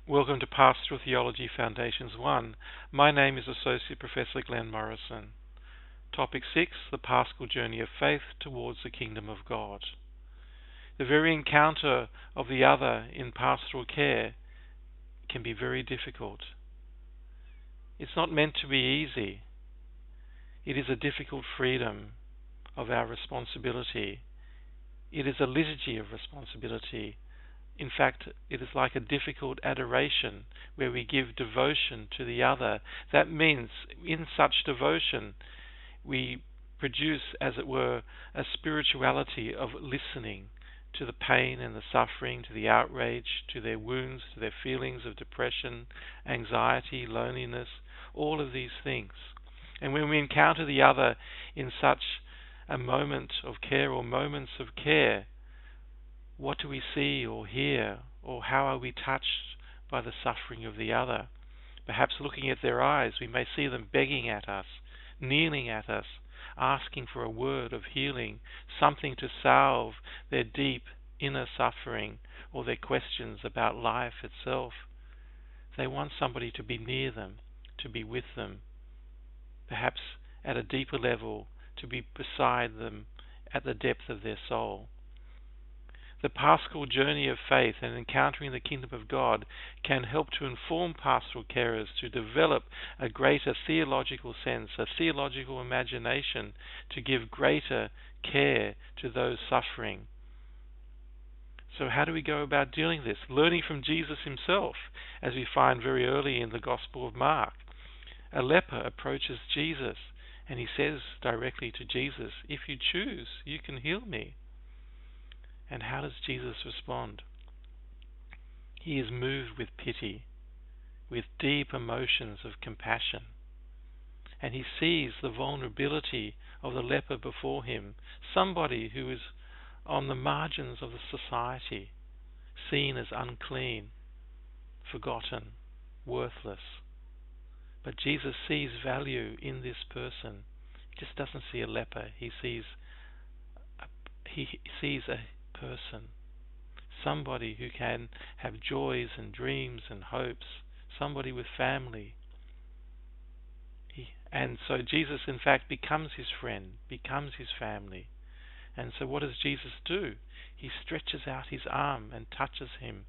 Welcome to Pastoral Theology Foundations 1. My name is Associate Professor Glenn Morrison. Topic 6, the Paschal Journey of Faith towards the Kingdom of God. The very encounter of the other in pastoral care can be very difficult. It's not meant to be easy. It is a difficult freedom of our responsibility. It is a liturgy of responsibility. In fact, it is like a difficult adoration where we give devotion to the other. That means in such devotion we produce, as it were, a spirituality of listening to the pain and the suffering, to the outrage, to their wounds, to their feelings of depression, anxiety, loneliness, all of these things. And when we encounter the other in such a moment of care or moments of care, what do we see or hear, or how are we touched by the suffering of the other? Perhaps looking at their eyes, we may see them begging at us, kneeling at us, asking for a word of healing, something to salve their deep inner suffering or their questions about life itself. They want somebody to be near them, to be with them, perhaps at a deeper level, to be beside them at the depth of their soul. The paschal journey of faith and encountering the kingdom of God can help to inform pastoral carers to develop a greater theological sense, a theological imagination, to give greater care to those suffering. So how do we go about doing this? Learning from Jesus himself, as we find very early in the Gospel of Mark. A leper approaches Jesus and he says directly to Jesus, "If you choose, you can heal me." And how does Jesus respond? He is moved with pity, with deep emotions of compassion. And he sees the vulnerability of the leper before him, somebody who is on the margins of the society, seen as unclean, forgotten, worthless. But Jesus sees value in this person. He just doesn't see a leper. He sees a person, somebody who can have joys and dreams and hopes, somebody with family. And so Jesus in fact becomes his friend, becomes his family. And so what does Jesus do? He stretches out his arm and touches him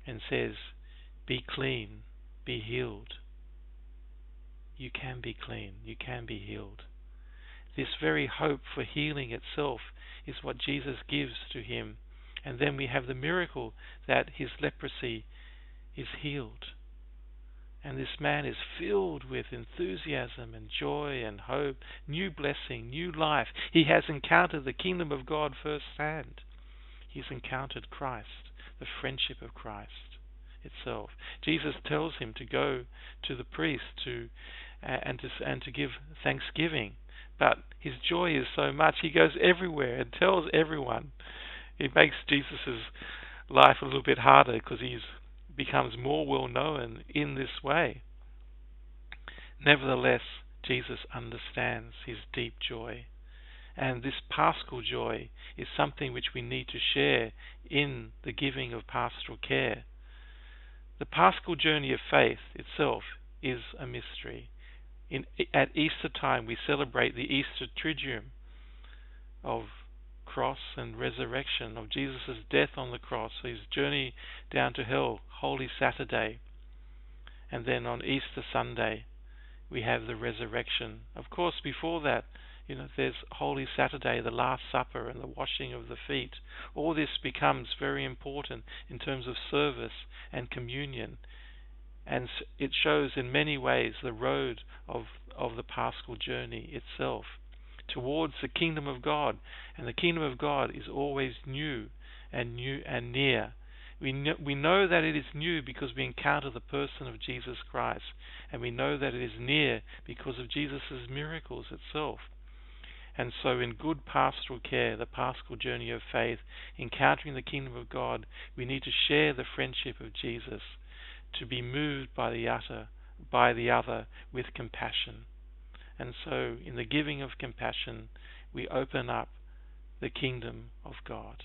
and says, "Be clean, be healed." You can be clean, you can be healed. This very hope for healing itself is what Jesus gives to him. And then we have the miracle that his leprosy is healed. And this man is filled with enthusiasm and joy and hope, new blessing, new life. He has encountered the kingdom of God firsthand. He's encountered Christ, the friendship of Christ itself. Jesus tells him to go to the priest and to give thanksgiving. But his joy is so much, he goes everywhere and tells everyone. It makes Jesus' life a little bit harder because he becomes more well known in this way. Nevertheless, Jesus understands his deep joy. And this paschal joy is something which we need to share in the giving of pastoral care. The paschal journey of faith itself is a mystery. At Easter time we celebrate the Easter Triduum of cross and resurrection, of Jesus' death on the cross, his journey down to hell, Holy Saturday. And then on Easter Sunday we have the resurrection. Of course, before that, there's Holy Saturday, the Last Supper and the washing of the feet. All this becomes very important in terms of service and communion. And it shows in many ways the road of the paschal journey itself towards the kingdom of God. And the kingdom of God is always new and near. We know that it is new because we encounter the person of Jesus Christ. And we know that it is near because of Jesus' miracles itself. And so in good pastoral care, the paschal journey of faith, encountering the kingdom of God, we need to share the friendship of Jesus, to be moved by the other with compassion. And so in the giving of compassion, we open up the kingdom of God.